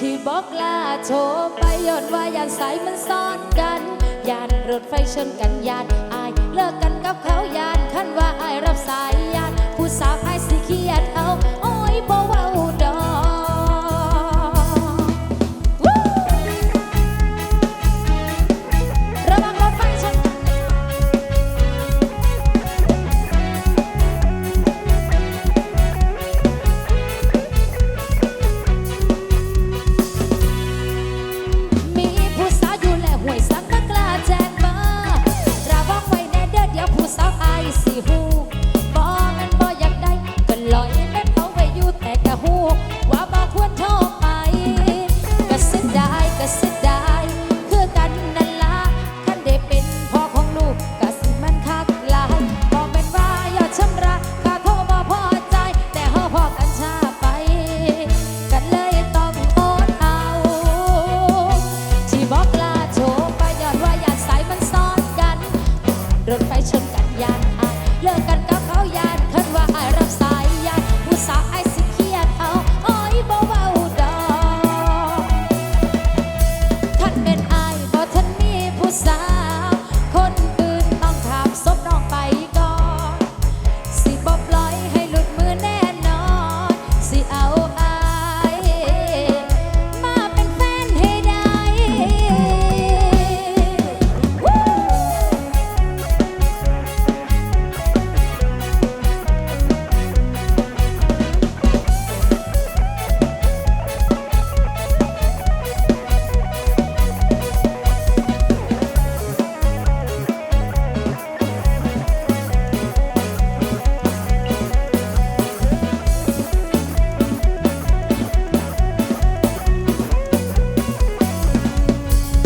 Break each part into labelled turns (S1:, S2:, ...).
S1: ที่บอกลาโชว์ไปย้อนว่ายานสายมันซ้อนกันยานรถไฟชนกันยานอายเลิกกันกับเขายานคันว่าอายรับสายยานผู้สาวอายสิเขียดเอาโอ้ยบ่เว้าดอกระวังรถไฟชนมีผู้สาวอยู่และห่วยสักนักลาแจ้งมาระวังไว้แน่เด้อเดี๋ยวผู้สาวอายสิหูบ่แม่นบ่อยากได้ก็ลอยแม่นเอาไว้อยู่แต่กะหูว่าบ่ควรโทรไปก็เสียดายก็เสียดายคือกันนั่นล่ะคันได้เป็นพ่อของลูกก็สิมันคักหลายบ่แม่นว่าอย่าชำระค่าโทรบ่พอใจแต่เฮาพอกันช้าไปกันเลยต้องอดเอาที่บอกลาโชว์ไปย้อนว่ายานสายมันซ้อนกันรถไฟชนกันยานอายเลิกกันกับเขายานคันว่าอายรับสายยานผู้สาวอายสิเครียดเอาโอ้ยบ่เว้าดอกคันเป็นอายบ่ทันมีผู้สาวคนอื่นต้องถามศพน้องไปก่อนสิบ่ปล่อยให้หลุดมือแน่นอนสิเอาอายมาเป็นแฟนให้ได้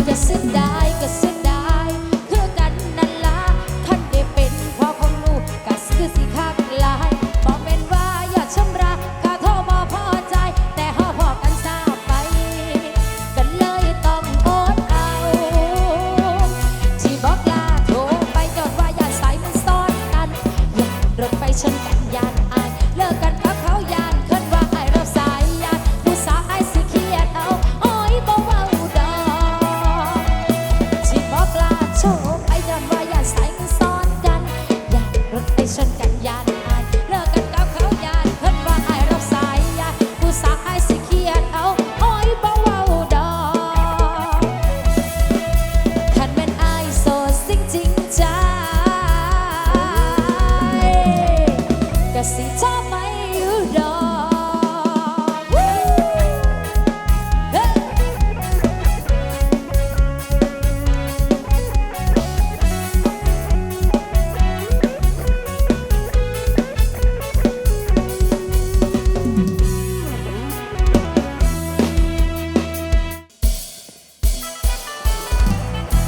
S1: ก็เสียดายก็เสียดายคือกันนั่นล่ะคันได้เป็นพ่อของลูกก็คือสิคักหลายบ่แม่นว่าอย่าชำระค่าโทรบ่พอใจแต่เฮาพอกันช้าไปก็เลยต้องอดเอาที่บอกลาโทรไปย้อนว่ายานสายมันซ้อนกันยานรถไฟชนกันยานอายเลิกกันกับเขายานคันว่าอายรับสายยานผู้สาวอายสิเครียดเอาโอ้ยบ่เว้าดอกที่บอกลาโชว์ไปย้อนว่ายานสายมันซ้อนกันยานรถไฟชนกันยานอายเลิกกันกับเขายานคันว่าอายรับสายยานผู้สาวอายสิเครียดเอาโอ้ยบ่เว้าดอกคันแม่นอายโสดสิ่งจริงใจก็สิชอบไม่อยู่ดอกเฮ้ย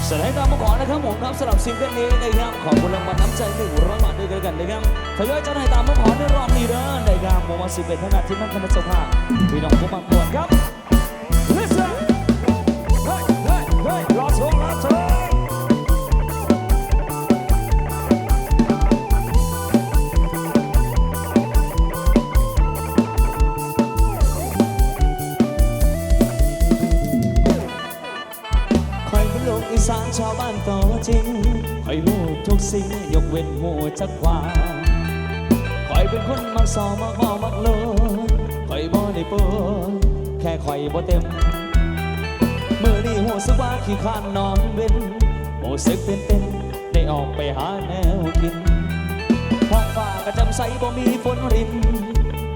S2: แสดงตามมาก่อนนะครับผมครับสำหรับซิงเกิลนี้นะครับขอบคุณรางวัลน้ำใจ100 บาทด้วยกันนะครับทยอยจะให้ตามมาขอในรอบนี้เด้อนะครับผมว่า11 ถนัดที่นั่งคณะเจ้าภาพพี่น้องผู้มาปวดครับ Listen เฮ้ยเฮ้ยเฮ้ยรอชมรอชมคอยเป็นลูกอีสานชาวบ้านตัวจริงคอยรู้ทุกสิ่งยกเว้นหัวจักว่าคอยเป็นคนมักสอมักหอมักโลคอยบ่ได้เปิดแค่คอยบ่เต็มเมื่อนี้หัวสึกว่าขี้ข้านนอนเว้นโอ้สึกเป็นเต้นได้ออกไปหาแนวกินท้องฟ้ากระจำใสบ่มีฝนริน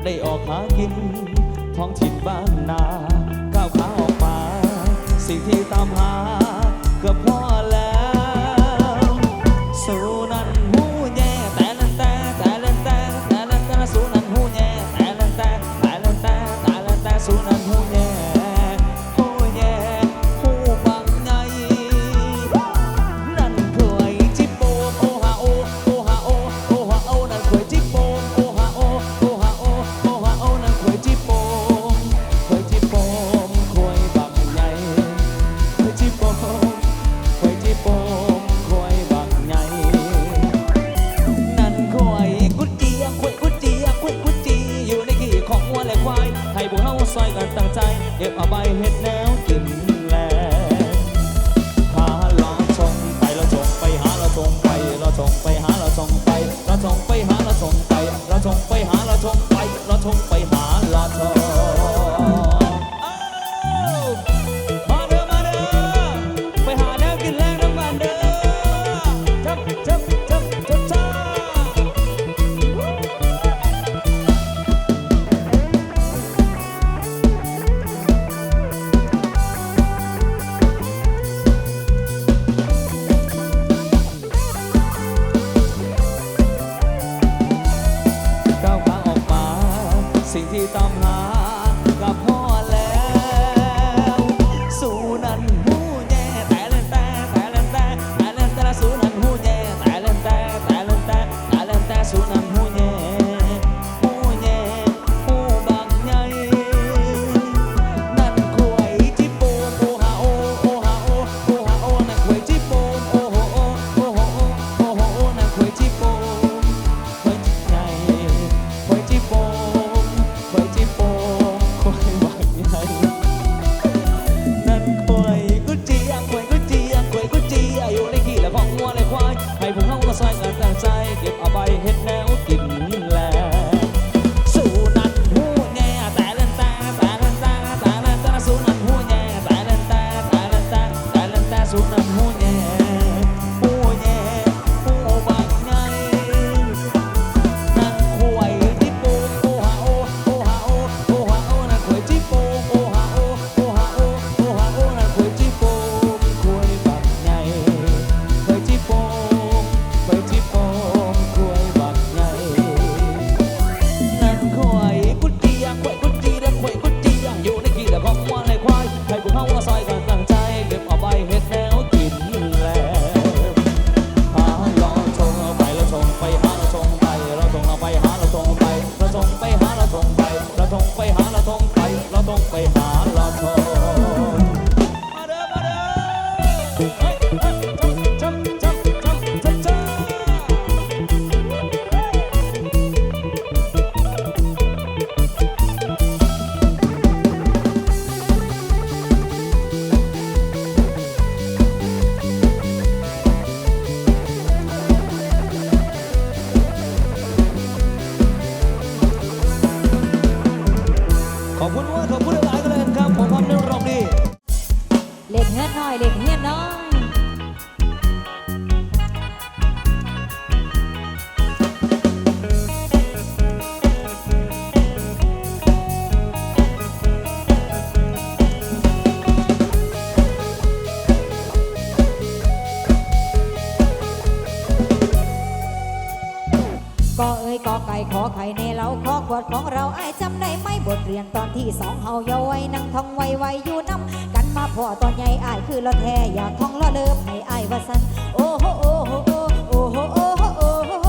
S2: ได้ออกหากินท้องถิ่นบ้านนาก้าวขาออกมาสิ่งที่ตามหาก็พอแล้วสู้นั่นหูแย่แต่ละแต่แต่ละแต่แต่ละแต่สู้นั่นหูแย่แต่ละแต่แต่ละแต่แต่ละแต่สู้นั่นหูแย่หูแย่หูบังไงนั่นเคยจิบโปมโอฮาโอโอฮาโอโอฮาโอนั่นเคยจิบโปมโอฮาโอโอฮาโอโอฮาโอนั่นเคยจิบโปมเคยจิบโปมเคยบังไงเคยจิบโปมเคยจิบโปมเคยบังไงนั่นเคยกุดเจียกุดเจียกุดเจียอยู่ในขี้ของวัวและควายให้พวกเฮาส ซอยกันตั้งใจเก็บเอาใบเห็ดแนวกินแลหาเราชงไปเราชงไปหาเราชงไปเราชงไปหาเราชงไปเราชงไปหาเราชงไปเราชงไปหาเราชงไปเราชงไปหาเราชงมาเด้อมาเด้อไปหาแนวกินแรงน้ำมันเด้อจับจับจับจับจ้าก้าวขาออกมาสิ่งที่ตามหากับพ่อแล้วสู้นั้นหูแย่แต่เล่นแต่สู้นั้นหูแย่แต่เล่นแต่สู้นั้นหูแย่หูบางใหญ่นั่นควยจิโปมโอฮาโอโอฮาโอโอฮาโอนั่นควยจิโปมโอโหโอโอโหโอโหโอนั่นควยจิโปมควยจิใหญ่ควยจิโปมควยจิโปมควยบางใหญ่นั่นควยกุจีควยกุจีควยกุจีอยู่ในขี้และของวัวและควายให้พวกเขามาใส่กันตั้งใจเก็บเอาใบเห็ดแนวกินแลสู้นั่นหูแย่แต่เล่นแต่สู้นั่นหูแย่แต่เล่นแต่สู้นั่นหูแย่หูบางใหญ่นั่นควยจิโปมโอฮาโอโอฮาโอโอฮาโอนั่นควยจิโปมโอฮาโอโอฮาโอโอฮาโอนั่นควยจิโปมควยบางใหญ่ควยจิโปมควยจิโปมควยบางใหญ่นั่นควยกุจีควยกุจีและควยกุจีอยู่ในขี้และของวัวและควายให้พวกเขามาซอยกันตั้งใจเก็บเอาใบเห็ดแนวกินแลหาเราชงไปเราชงไปหาเราชงไปเราชงเราไปหาเราชงไปเราชงไปหาเราชงไปเราชงไปหาเราชงไปเราชงไปหาเราชงมาเด้อมาเด้อเฮ้ยจับจ้า ขอบคุณว่าขอบคุณหลายๆกันเลยครับผมความเร็วรอบดี
S1: เล่นเฮียน้อยเล่นเฮียน้อยก็เอ้ยก็ไก่ขอไข่ในเล้าขอขวดของเราไอ้ายจำได้ไหมบทเรียนตอนที่สองเฮาเยาว์วัยนั่งท่องไวๆอยู่น้ำกันมาพ่อตอนใหญ่อ้ายคือละแท้อยากท่องละเลิฟให้อ้ายว่าสันโอ้โหโอ้โหโอ้โหโอ้โหโอ้โห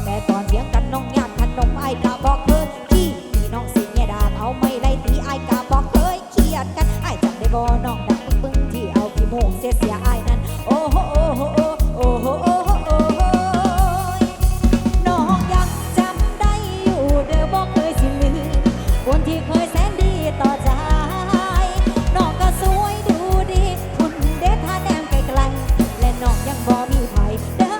S1: แต่ตอนเถียงกันน้องญาติขนมอ้ายกะบอกเคยพี่น้องสิเนี่ยดาเอาไม่ไล่ตีอ้ายกะบอกเคยเครียดกันอ้ายจำได้บ่น้องดังปึ้งที่เอาขี้โมงเสียอ้ายนั้นโอ้โหโอ้โหโอ้โหโอ้โหโอ้โหน้องยังจำได้อยู่เด้อบ่เคยสิลืมคนที่เคยแสนดีต่อใจน้องก็สวยดูดีคุณเด็ดท่าแนมไกลๆและน้องยังบ่มีไผเด้อ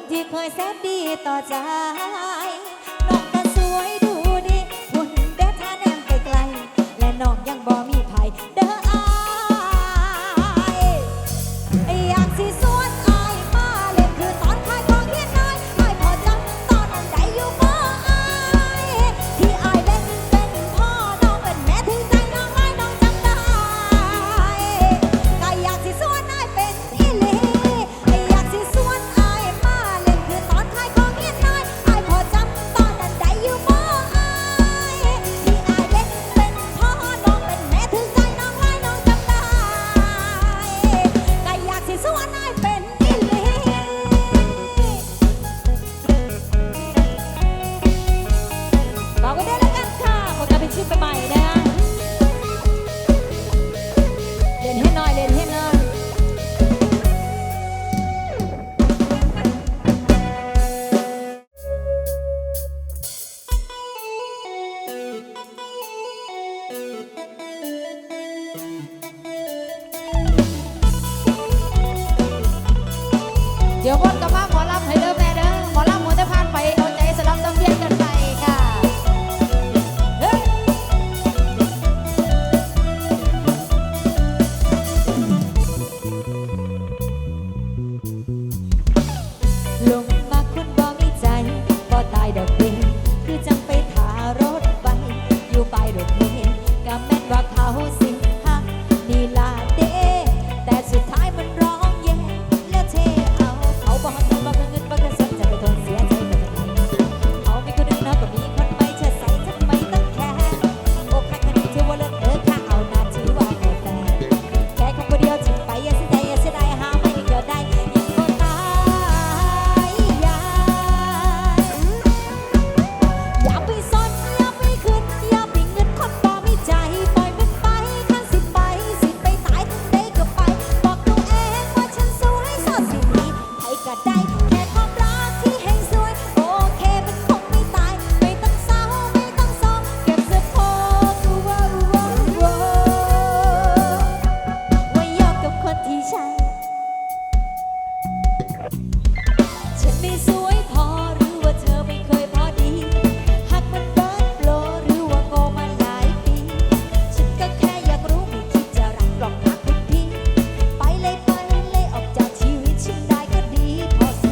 S1: ที่เคยแสนดีต่อใจน้องก็สวยดูดีหุ่นเด็ดท่าแนมไกลๆและน้องยังบ่มีไผเด้ออายอยากสิสวนอายมาเล่นคือตอนขายของเฮียน้อยอายพอจำตอนนั้นได้อยู่บ่อายที่อายเล่นเป็นพ่อน้องเป็นแม่ถึงใจน้องไอ้น้องจำได้ก็อยากสิสวนอายเป็นอีหลีอยากสิสวนอายมาเล่นคือตอนขายของเฮียน้อยอายพอจำตอนนั้นได้อยู่บ่อายที่อายเล่นเป็นพ่อน้องเป็นแม่ถึงใจน้องไอ้น้องจำได้ก็อยากสิสวนอายเป็นอีหลีฝากไว้ด้วยแล้วกันค่ะขอกลับไปชื่อใหม่ๆนะเล่นให้หน่อยเล่นให้หน่อย เดี๋ยววนกลับมาหมอลำให้เด้อแม่เด้อหมอลำหัวจะผ่านไปเอาใจสลับต้องเพียนกันไปค่ะเฮ้ยลงมาคนบ่มีใจบ่ตายดอกเบี้ยคือจังไปถารถไปอยู่ไปรถเมล์ก็แม่นว่าเขาสิหักนี่ล่ะเด้แต่สุดท้ายมันร้องแย่แล้วเทเอาเขาบอกเงินบอกเงินบอกเงินสนจะไปทนเสียใจกับใครเขามีคนหนึ่งนะก็มีคนไม่เชื่อใส่ทำไมต้องแค่โอ้ใครคนนี้ที่ว่าเลิกข้าเอาหน้าถือว่าแฟนแค่คนเดียวจึงไปอย่าเสียใจอย่าเสียดายหาไม่เกิดได้ยิ่งบ่ตายอย่าไปสนอย่าไปขึ้นอย่าไปเงินคนบ่มีใจปล่อยมันไปคันสิไปสิไปตายทั้งใดก็ไปบอกตัวเองว่าฉันสวยสดสิดีใครก็ได้แค่ความรักที่ให้สวยโอเคมันคงไม่ตายไม่ต้องเศร้าไม่ต้องโศกเก็บเสื้อผ้าว่าโยกกับคนที่ใช่ ฉันไม่สวยพอหรือว่าเธอไม่เคยพอดีหากมันเบิดโปรหรือว่าโกมาหลายปีฉันก็แค่อยากรู้ไม่คิดจะรักหรอกนะคุณพี่ไปเลยออกจากชีวิตฉันได้ก็ดีพอสิ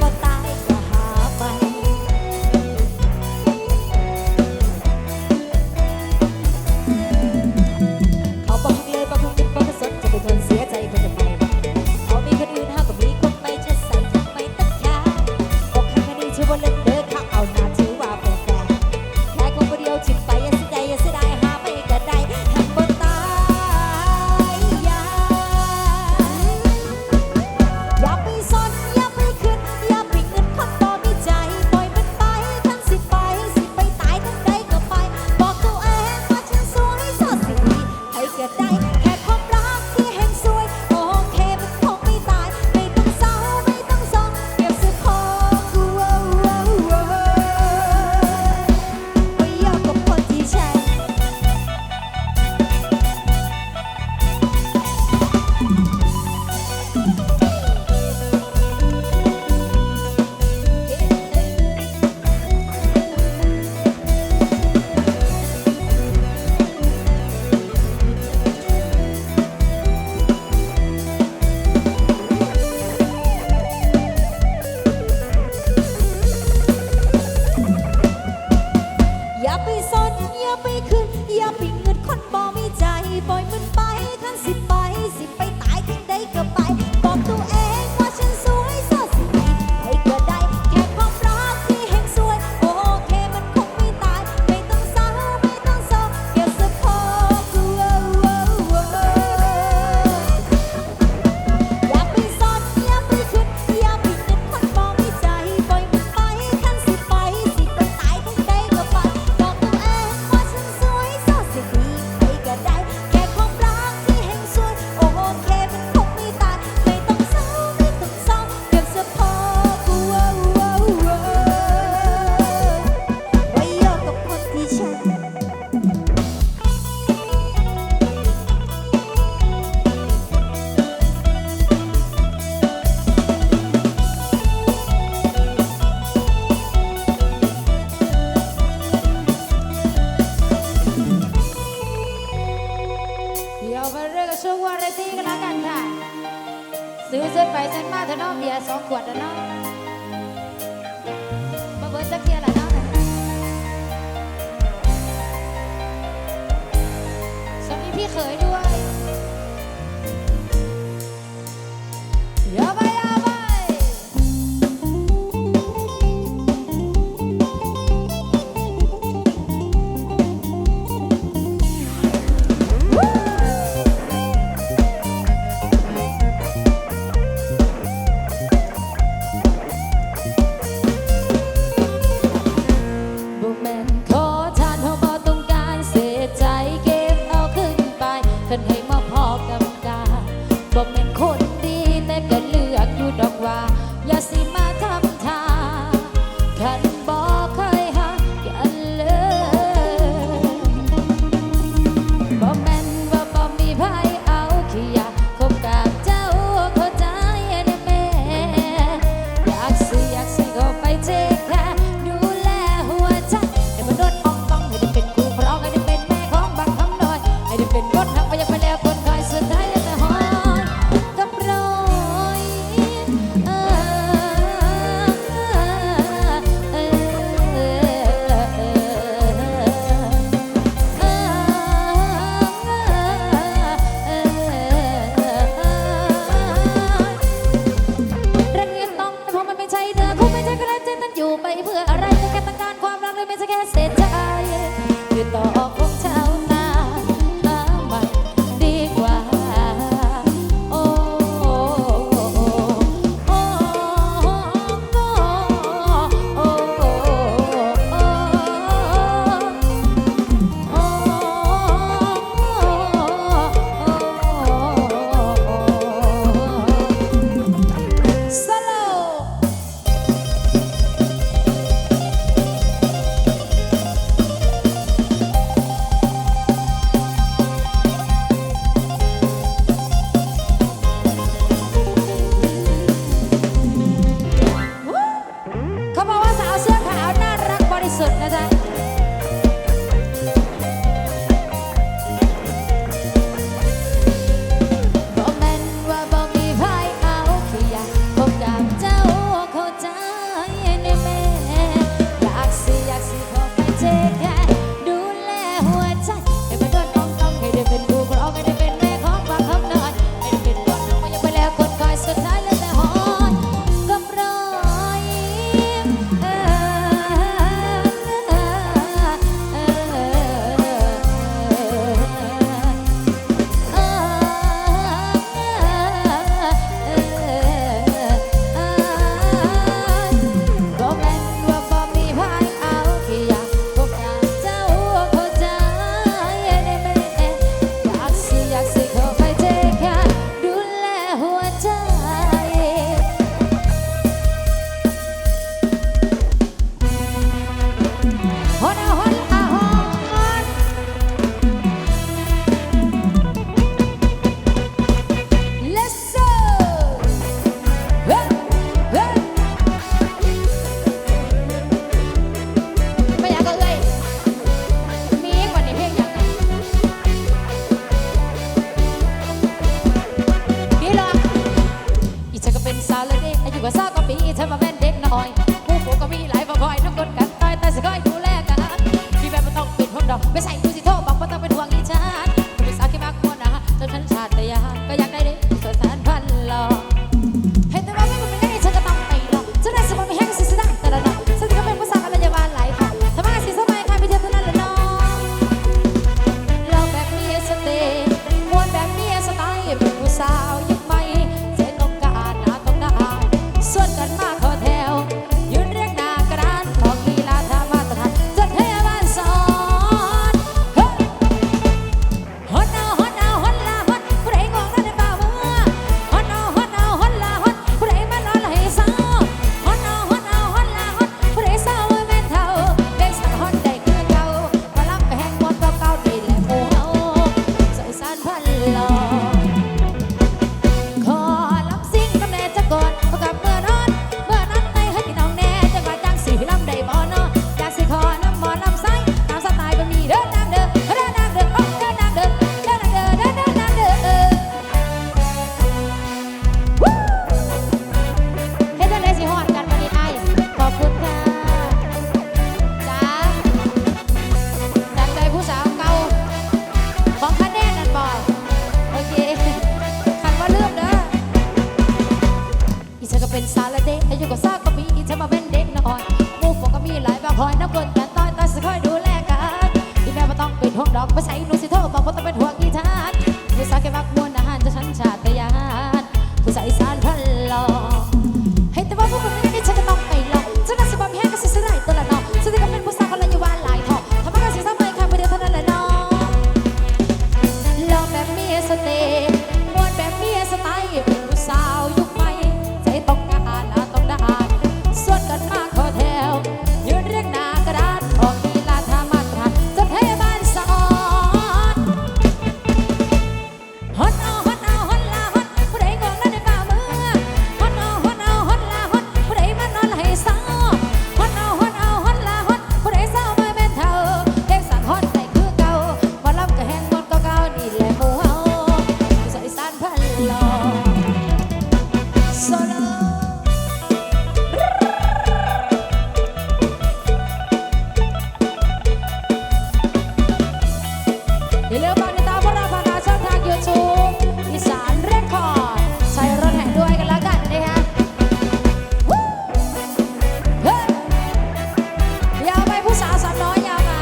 S1: ก็ตายก็หาไปเขาบอกเลยบอกคนอื่นบอกคนสนจะไปทนเสียใจคนจะไปเขามีคนอื่นห้าก็มีคนไม่เชื่อใส่ทำไมต้องแค่อกหักคนนี้ชื่อว่าเลิกเขาเอาหน้าถือว่าเป็นแฟนแค่คนเดียวจิตไปอย่าเสียใจอย่าเสียดายหาไม่ก็ได้ทั้งบนตายอย่าไปสนอย่าไปขึ้นอย่าไปเงินคนบ่มีใจปล่อยมันไปทั้งสิไปตายทั้งใดก็ไปบอกตัวเองว่าฉันสวยสดสิดีใครก็ได้แค่ความรักที่แห่งสวยโอเคมันคงไม่ตายไม่ต้องเศร้าไม่ต้องโศกเก็บเสื้อผ้าไปยอมกับคนที่ใช่ อย่าไปสนอย่าไปขึ้นอย่าไปเงินคนบ่มีใจปล่อยมันไปคันสิไปตายทั้งใดก็ไปบอกตัวเองว่าฉันสวยสดสิดีใครก็ได้แค่ความรักที่แห่งสวยโอเคมันคงไม่ตายไม่ต้องเศร้าไม่ต้องโศกเก็บเสื้อผ้าอย่าไปสนอย่าไปขึ้นอย่าไปเงินคนบ่มีใจปล่อยมันไปคันสิไปตายทั้งใดก็ไปบอกตัวเองว่าฉันสวยสดสิดีใครก็ได้แค่ความรักที่แห่งสวย เส้นไปเส้นมาเถอะเนาะเบียร์2 ขวดแล้วเนาะมาเบิร์ดสักเทียละเนาะสวัสดีพี่เขยด้วยอย่าไปอย่าไปบ่แม่นขอทานเขาบ่ต้องการเสียใจเก็บเอาขึ้นไปคันให้มาพอกำกาบ่แม่นคนดีแต่ก็เลือกอยู่ดอกว่าอย่าสิมาทำท่าคันบ่เคยหากันเลยบ่แม่นว่าบ่มีไผเอาขี้อยากคบกับเจ้าเข้าใจได้แม่อยากสิเข้าไปเทคแคร์ดูแลหัวใจให้มันโดนอ่องต้องให้ได้เป็นคู่ครองให้ได้เป็นแม่ของบักคำน้อยให้ได้เป็นคนหักไปยังไปแล้วคนคอยสุดท้ายแล้วแต่หอนกับรอยรักเรียนต้องเพราะมันไม่ใช่เธอคงไม่ใช่กระเจนนั้นอยู่ไปเพื่ออะไรก็แค่ต้องการความรักเลยไม่ใช่แค่เสียใจคือต่อของชาวนาหาใหม่ดีกว่าโอ้โอ้โอ้โอ้โอ้สโลว์เขาบอกว่าสาวเสื้อขาวน่ารักบริสุทธิ์นะจ๊ะบ่แม่นว่าบ่มีไผเอาแค่อยากพบกับเจ้าเข้าใจในแม่อยากสิเข้าไปเทคแคร์ดูแลหัวใจให้มันโดนต้องให้ได้เป็นคู่ครองให้ได้เป็นแม่ของบักคำน้อยให้ได้เป็นคนหักไปยังไปแล้วคนคอยสุดท้ายแล้วแต่หอนกับรอยยิ้ม ห่วงดอกไปใส่หนูสิโทรบอกว่าต้องเป็นห่วงอีทานผู้สาวแค่มักมวนอาหารจะฉันชาติยานผู้สาวอีสานพันหล่อให้แต่ว่าพวกคนนี้ฉันก็ต้องไปหลอกฉันน่าสบายแห้งก็สิสลายตัวละเนาะฉันจะเป็นผู้สาวคนละอยู่บ้านหลายทอทำให้เราสิสบายแค่เดียวเท่านั้นแหละเนาะหล่อแบบมีสเตย์มวนแบบมีสไตล์เป็นผู้สาวยุคใหม่ใจต้องการต้องได้ส่วนกันมาขอแถวยืนเรียงหน้ากระดานออกลีลาท่ามาตรฐานจะให้บ้านสอนฮอนเอาฮอนเอาฮอนลาฮอนผู้ใดงงนั่นในฝ่ามือฮอนเอาฮอนเอาฮอนลาฮอนผู้ใดมานอนให้เศร้าฮอนเอาฮอนเอาฮอนลาฮอนผู้ใดเศร้าไม่แม่นเท่าเด็กสั่งฮอนใจคือเก่าบ่ลำก็แห้งมนก็เก่านี่แหละหมู่เฮาผู้สาวอีสานพันหล่อโซโลอย่าลืมฝากติดตามพวกเราผ่านทางช่องทาง YouTube อีสานเรคคอร์ดใช้รถแห่ด้วยกันแล้วกันนะคะวู้เฮ้ยยาวไปผู้สาวสาวน้อยยาวไป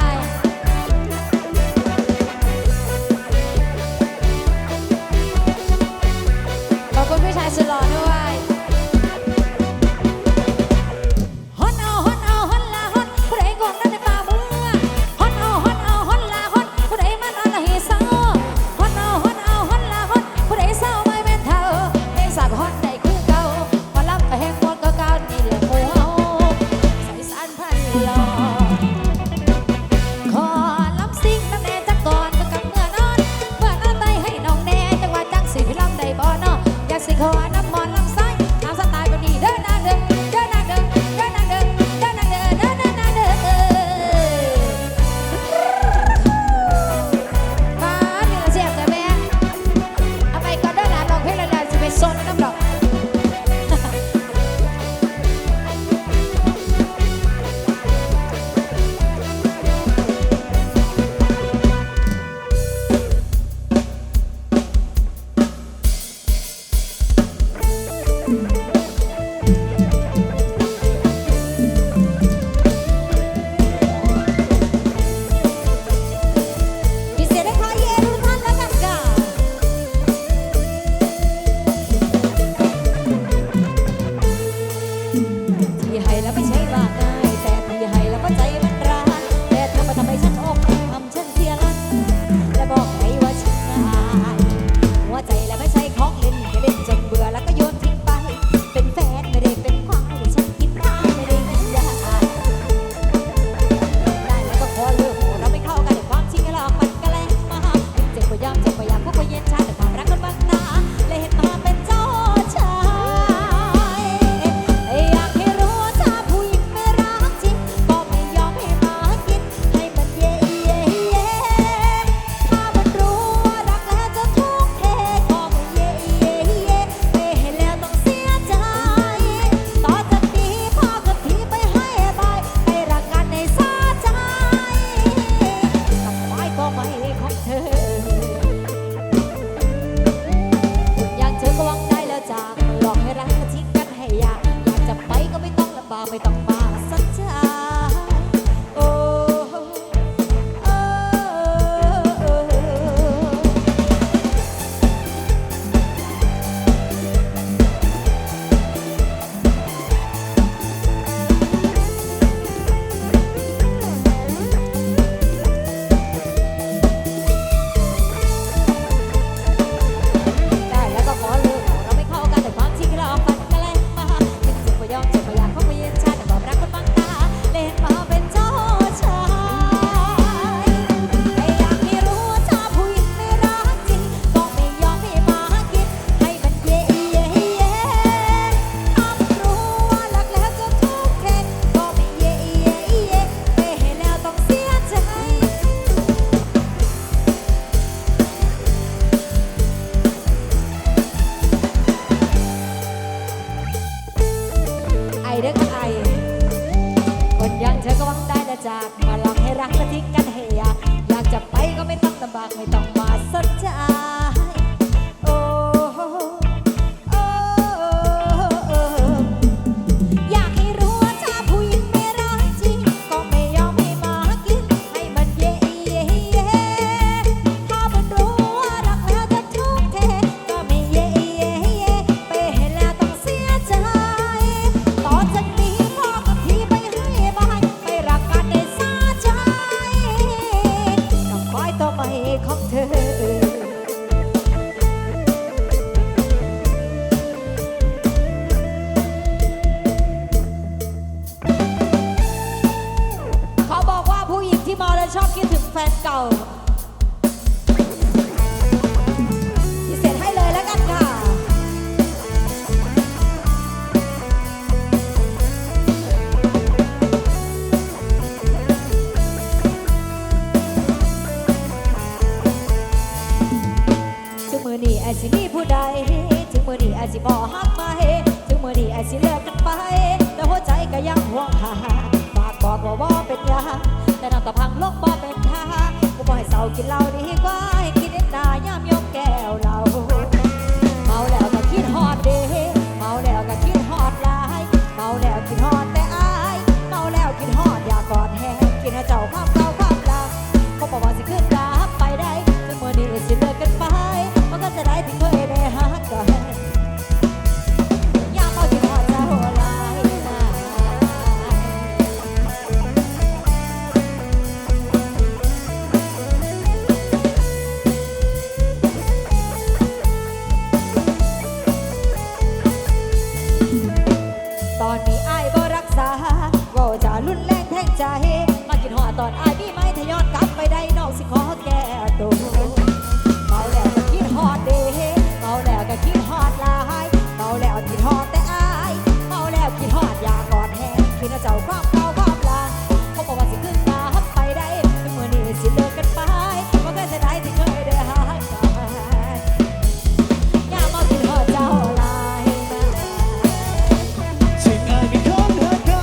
S1: ขอบคุณพี่ชายสุดหล่อด้วยฮอนเอาฮอนเอาฮอนลาฮอนผู้ใดงงนั่นในป่าเมืองฮอนเอาฮอนเอาฮอนลาฮอนผู้ใดมันอ่อนละเฮเศร้าฮอนเอาฮอนเอาฮอนลาฮอนผู้ใดเศร้าไม่แม่นเท่าเพลงสากฮอนได้คือเก่าพอรับก็แห้งหมดก็เก่านี่แหละหมู่เฮาใส่สานพันหล่อขอลำซิ่งน้ำแน่จักก่อนก็กับเมื่อนอนไตให้น้องแน่จังว่าจังสิพี่ลำได้บ่เนาะอยากสิขอน้ำมอนลำไส้ตามสไตล์แบบนี้เด้อนางเด้อเด้อนางเด้อเด้อนางเด้อเด้อนางเด้อเด้อนางเด้อมานี่ละเสียบแต่แม่เอาไปก่อนเด้อหลานลองเพลงแล้วสิไปซนน้ำดอกพิเศษให้ขอเย้ทุกท่านแล้วกันค่ะที่ให้แล้วไม่ใช่ว่าง่ายแต่ที่ให้แล้วก็ใจมันร้ายแต่เธอมาทำให้ฉันอกหักทำฉันเสียหลักและบอกให้ว่าฉันง่ายหัวใจแล้วไม่ใช่ของเล่นแค่เล่นจนเบื่อแล้วก็โยนทิ้งไปเป็นแฟนไม่ได้เป็นควายฉันคิดได้ไม่ได้เงินยากได้แล้วก็ขอเลิกเราไม่เข้ากันในความจริงเรามันก็แลมาเจ็บก็ยอมเจ็บก็อยากพวกก็เย็นชาแต่ความรักกันบางตาเลยเห็นมาเป็นเจ้าชายอยากให้รู้ว่าถ้าผู้หญิงไม่รักจริงก็ไม่ยอมให้มากินให้มันเย่เย่เย่ถ้ามันรู้ว่ารักแล้วจะทุกข์เทก็ไม่เย่เย่เย่ไม่ให้แล้วต้องเสียใจต่อจากนี้พ่อกับพี่ไปให้บายไปรักกันในสาใจกับไม้ก็ไม่ของเธออย่างเธอก็หวังได้แล้วจากหลอกให้รักก็ทิ้งกันให้อยากจะไปก็ไม่ต้องลำบากไม่ต้องมาสักใจโอ้โอ้ได้แล้วก็ขอเลิกเราไม่เข้ากันแต่ความจริงเราฝันกันแล้วมาเจ็บก็ยอมเจ็บก็อยากเข้าไปเย็นชาแต่ความรักคนบางตาเล่นมาเป็นเจ้าชายอยากให้รู้ว่าถ้าผู้หญิงไม่รักจริงก็ไม่ยอมให้มากินให้มันเย่เย่เย่ถ้ามันรู้ว่ารักแล้วจะทุกข์แค่ก็ไม่เย่เย่เย่ไม่ให้แล้วต้องเสียใจไอเด้อกับไอคนอย่างเธอก็หวังได้และจากมาหลอกให้รักและทิ้งกันให้อยากจะไปก็ไม่ต้องลำบากไม่ต้องมาสนใจโอ้โอ้โอ้อยากให้รู้ว่าถ้าผู้หญิงไม่รักจริงก็ไม่ยอมให้มากินให้มันเย่เย่เย่ ชอบคิดถึงแฟนเก่าพิเศษให้เลยแล้วกันค่ะถึงมือนี้ไอ้สิมีผู้ใดถึงมือนี้ไอ้สิบ่ฮักมาเฮถึงมือนี้ไอ้สิเลิกกันไปแต่หัวใจก็ยังห่วงหาฝากบอกว่าบ่เป็นยาแต่น้ำตาพังลกบ่เป็นท่ากูบ่ให้เศร้ากินเหล้าดีกว่าให้กินเอ็ดดายามยกแก้วเหล้าเมาแล้วก็คิดฮอดเด้เมาแล้วก็คิดฮอดหลายเมาแล้วคิดฮอดแต่อายเมาแล้วคิดฮอดอยากกอดแห้งคิดให้เจ้าความเก่าความหลังคงบอกว่าสิขึ้นกลับไปได้ถึงมื้อนี้สิเลิกกันไปมันก็จะได้ที่เคยได้ฮักกันยามเมาคิดฮอดเจ้าหลายนะ ตอนนี้อายบ่รักษาเว่าจะรุนแรงแทงใจมากินหอดตอนอายมีไหมทยอนกลับไปได้นอกสิขอแก้ตัวเมาแล้วก็คิดฮอดเด้เมาแล้วก็คิดฮอดหลายเมาแล้วคิดฮอดแต่อายเมาแล้วคิดฮอดอยากกอดแห้งคิดว่าเจ้าความเก่าความหลังเขาบอกว่าสิขึ้นกลับไปได้ถึงมื้อนี้สิเลิกกันไปว่าก็จะได้ที่เคยได้ฮักกันอย่ามาคิดฮอดเจ้าหลายนะ
S2: สิ่งอายมีคนหาเก่า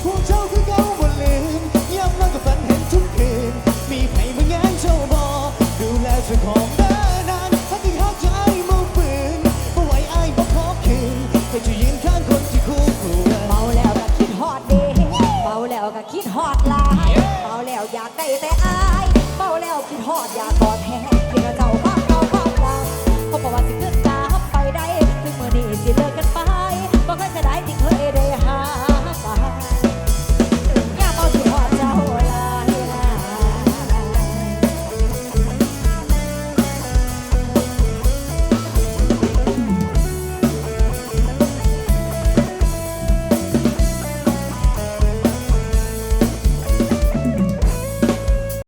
S2: พวกเจ้าคือเก่าบ่ลืมย้ำนอนกับฝันเห็นทุกคืนมีไผมางานเจ้าบอกดูแลเจ้าของเดินนานถ้าที่ฮักจะอายมือปืนบ่ไหวอายบ่ขอคืนให้จะยืนข้างคนที่คู่ควร
S1: เมาแล้วก็คิดฮอดเด้เมาแล้วก็คิดฮอดหลายเมาแล้วอยากได้แต่